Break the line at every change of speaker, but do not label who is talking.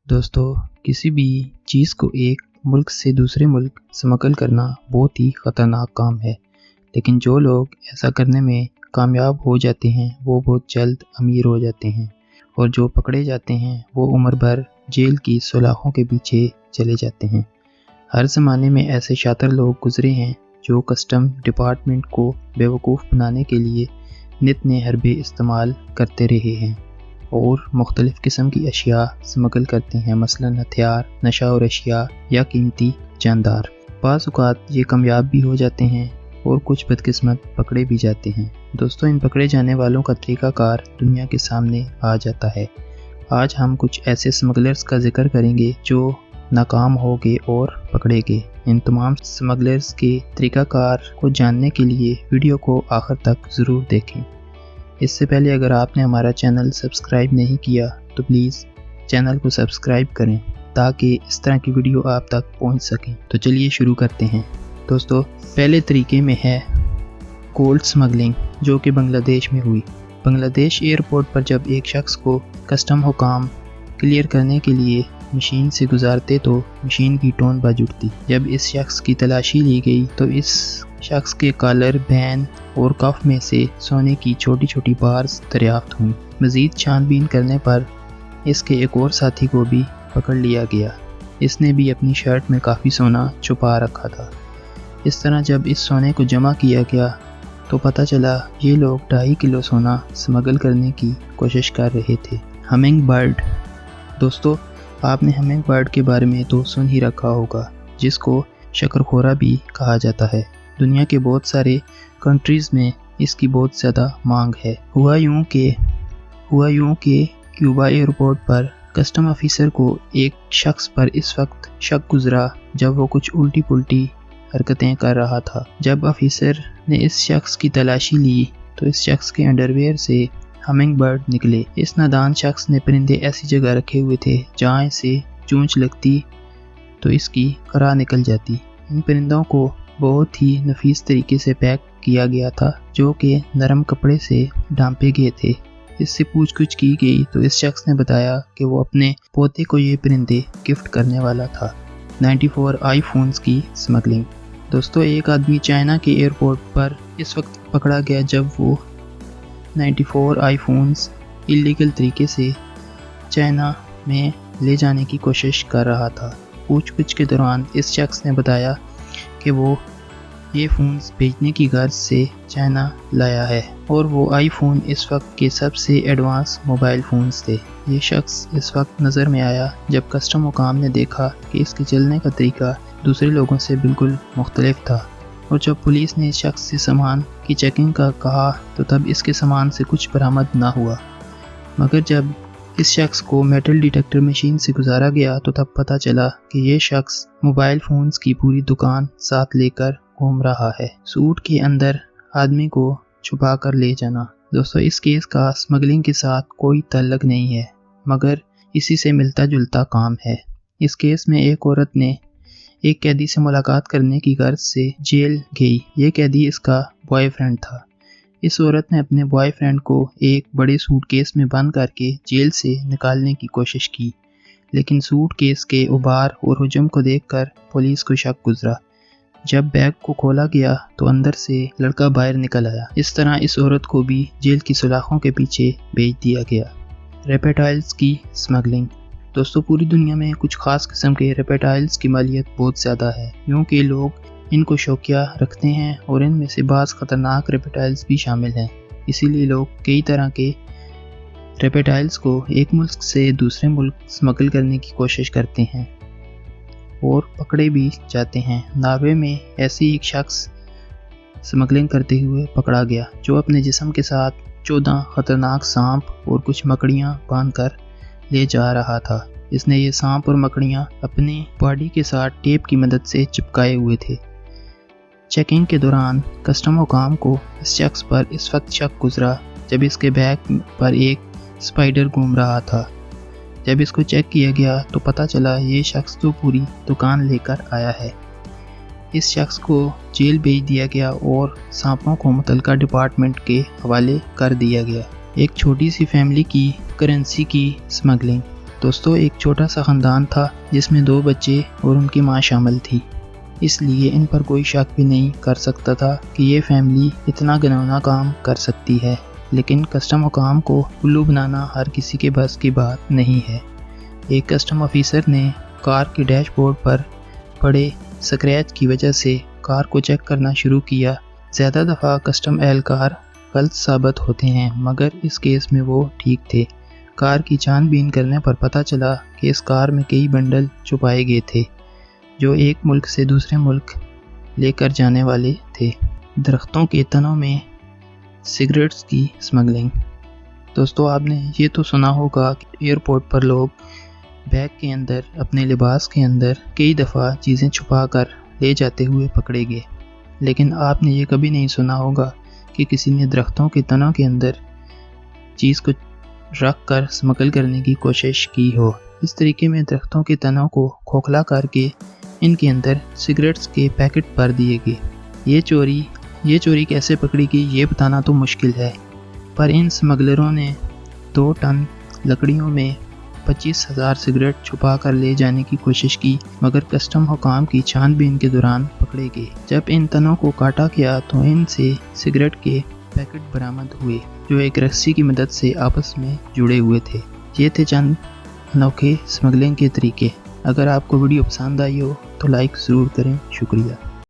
दोस्तों, किसी भी चीज़ को एक मुल्क से दूसरे मुल्क स्मगल करना बहुत ही ख़तरनाक काम है, लेकिन जो लोग ऐसा करने में कामयाब हो जाते हैं वो बहुत जल्द अमीर हो जाते हैं और जो पकड़े जाते हैं वो उम्र भर जेल की सलाखों के पीछे चले जाते हैं। हर ज़माने में ऐसे शातिर लोग गुजरे हैं जो कस्टम डिपार्टमेंट को बेवकूफ़ बनाने के लिए नित नए हरबे इस्तेमाल करते रहे हैं और मुख्तलिफ़ किस्म की अशिया स्मगल करते हैं, मसलन हथियार, नशा और अशिया या कीमती जानदार। बाज़ औक़ात ये कामयाब भी हो जाते हैं और कुछ बदकिस्मत पकड़े भी जाते हैं। दोस्तों, इन पकड़े जाने वालों का तरीक़ाकार दुनिया के सामने आ जाता है। आज हम कुछ ऐसे स्मगलर्स का जिक्र करेंगे जो नाकाम हो गए और पकड़े गए। इन तमाम स्मगलर्स के तरीक़ाकार को जानने के लिए वीडियो को आखिर तक ज़रूर देखें। इससे पहले अगर आपने हमारा चैनल सब्सक्राइब नहीं किया तो प्लीज़ चैनल को सब्सक्राइब करें ताकि इस तरह की वीडियो आप तक पहुंच सकें। तो चलिए शुरू करते हैं। दोस्तों, पहले तरीके में है गोल्ड स्मगलिंग, जो कि बांग्लादेश में हुई। बांग्लादेश एयरपोर्ट पर जब एक शख्स को कस्टम हुकाम क्लियर करने के लिए मशीन से गुजारते तो मशीन की टोन बज उठती। जब इस शख्स की तलाशी ली गई तो इस शख्स के कॉलर, बैन और कफ में से सोने की छोटी छोटी बार्स दरियाफ्त हुई। मज़ीद छानबीन करने पर इसके एक और साथी को भी पकड़ लिया गया। इसने भी अपनी शर्ट में काफ़ी सोना छुपा रखा था। इस तरह जब इस सोने को जमा किया गया तो पता चला ये लोग 2.5 किलो सोना स्मगल करने की कोशिश कर रहे थे। Humming bird. दोस्तों, आपने हमिंग बर्ड के बारे में तो सुन ही रखा होगा, जिसको शक्करखोरा भी कहा जाता है। दुनिया के बहुत सारे कंट्रीज़ में इसकी बहुत ज़्यादा मांग है। हुआ यूं कि क्यूबा एयरपोर्ट पर कस्टम ऑफिसर को एक शख्स पर इस वक्त शक गुजरा जब वो कुछ उल्टी पुल्टी हरकतें कर रहा था। जब ऑफिसर ने इस शख्स की तलाशी ली तो इस शख्स के अंडरवेयर से हमिंग बर्ड निकले। इस नादान शख्स ने परिंदे ऐसी जगह रखे हुए थे जहाँ इसे चोंच लगती तो इसकी करा निकल जाती। इन परिंदों को बहुत ही नफीस तरीके से पैक किया गया था, जो कि नरम कपड़े से ढांपे गए थे। इससे पूछगछ की गई तो इस शख्स ने बताया कि वो अपने पोते को ये परिंदे गिफ्ट करने वाला था। 94 आईफोन्स की स्मगलिंग। दोस्तों, एक आदमी चाइना के एयरपोर्ट पर इस वक्त पकड़ा गया जब वो 94 आईफोन्स इलीगल तरीके से चाइना में ले जाने की कोशिश कर रहा था। पूछगछ के दौरान इस शख्स ने बताया कि वो ये फ़ोन्स भेजने की गर्ज से चाइना लाया है और वो आईफोन इस वक्त के सबसे एडवांस मोबाइल फ़ोन्स थे। ये शख्स इस वक्त नज़र में आया जब कस्टम हुकाम ने देखा कि इसके चलने का तरीका दूसरे लोगों से बिल्कुल मुख्तलिफ था और जब पुलिस ने इस शख्स से सामान की चेकिंग का कहा तो तब इसके सामान से कुछ बरामद ना हुआ। मगर जब इस शख्स को मेटल डिटेक्टर मशीन से गुजारा गया तो तब पता चला कि ये शख्स मोबाइल फ़ोन्स की पूरी दुकान साथ लेकर घूम रहा है। सूट के अंदर आदमी को छुपा कर ले जाना। दोस्तों, इस केस का स्मगलिंग के साथ कोई ताल्लुक नहीं है, मगर इसी से मिलता जुलता काम है। इस केस में एक औरत ने एक कैदी से मुलाकात करने की गर्ज से जेल गई। ये कैदी इसका बॉयफ्रेंड था। इस औरत ने अपने बॉयफ्रेंड को एक बड़े सूटकेस में बंद करके जेल से निकालने की कोशिश की, लेकिन सूटकेस के उबार और हुजूम को देखकर पुलिस को शक गुजरा। जब बैग को खोला गया तो अंदर से लड़का बाहर निकल आया। इस तरह इस औरत को भी जेल की सलाखों के पीछे भेज दिया गया। रेप्टाइल्स की स्मगलिंग। दोस्तों, पूरी दुनिया में कुछ खास किस्म के रेप्टाइल्स की मालियत बहुत ज़्यादा है, क्योंकि लोग इनको शौकिया रखते हैं और इनमें से बाज़ ख़तरनाक रेप्टाइल्स भी शामिल हैं। इसीलिए लोग कई तरह के रेप्टाइल्स को एक मुल्क से दूसरे मुल्क स्मगल करने की कोशिश करते हैं और पकड़े भी जाते हैं। नॉर्वे में ऐसी एक शख्स स्मगलिंग करते हुए पकड़ा गया जो अपने जिस्म के साथ 14 ख़तरनाक सांप और कुछ मकड़ियाँ बांधकर ले जा रहा था। इसने ये सांप और मकड़ियाँ अपनी बॉडी के साथ टेप की मदद से चिपकाए हुए थे। चेकिंग के दौरान कस्टम हुकाम को इस शख्स पर इस वक्त शक गुजरा जब इसके बैग पर एक स्पाइडर घूम रहा था। जब इसको चेक किया गया तो पता चला ये शख्स तो पूरी दुकान लेकर आया है। इस शख्स को जेल भेज दिया गया और सांपों को मुतलका डिपार्टमेंट के हवाले कर दिया गया। एक छोटी सी फैमिली की करेंसी की स्मगलिंग। दोस्तों एक छोटा सा ख़ानदान था जिसमें 2 बच्चे और उनकी माँ शामिल थी, इसलिए इन पर कोई शक भी नहीं कर सकता था कि ये फैमिली इतना घिनौना काम कर सकती है। लेकिन कस्टम हुकाम को उल्लू बनाना हर किसी के बस की बात नहीं है। एक कस्टम ऑफिसर ने कार के डैशबोर्ड पर पड़े स्क्रैच की वजह से कार को चेक करना शुरू किया। ज़्यादा दफ़ा कस्टम एहलकार गलत साबित होते हैं, मगर इस केस में वो ठीक थे। कार की छानबीन करने पर पता चला कि इस कार में कई बंडल छुपाए गए थे जो एक मुल्क से दूसरे मुल्क लेकर जाने वाले थे। दरख्तों के तनों में सिगरेट्स की स्मगलिंग। दोस्तों आपने ये तो सुना होगा कि एयरपोर्ट पर लोग बैग के अंदर, अपने लिबास के अंदर कई दफ़ा चीज़ें छुपा कर ले जाते हुए पकड़े गए, लेकिन आपने ये कभी नहीं सुना होगा कि किसी ने दरख्तों के तनों के अंदर चीज़ को रख कर स्मगल करने की कोशिश की हो। इस तरीके में दरख्तों के तनों को खोखला करके इनके अंदर सिगरेट्स के पैकेट भर दिए गए। ये चोरी कैसे पकड़ी गई ये बताना तो मुश्किल है, पर इन स्मगलरों ने 2 टन लकड़ियों में 25,000 सिगरेट छुपा कर ले जाने की कोशिश की, मगर कस्टम हुकाम की छानबीन के दौरान पकड़े गए। जब इन तनों को काटा गया तो इनसे सिगरेट के पैकेट बरामद हुए जो एक रस्सी की मदद से आपस में जुड़े हुए थे। ये थे चंद अनोखे स्मगलिंग के तरीके। अगर आपको वीडियो पसंद आई हो तो लाइक ज़रूर करें। शुक्रिया।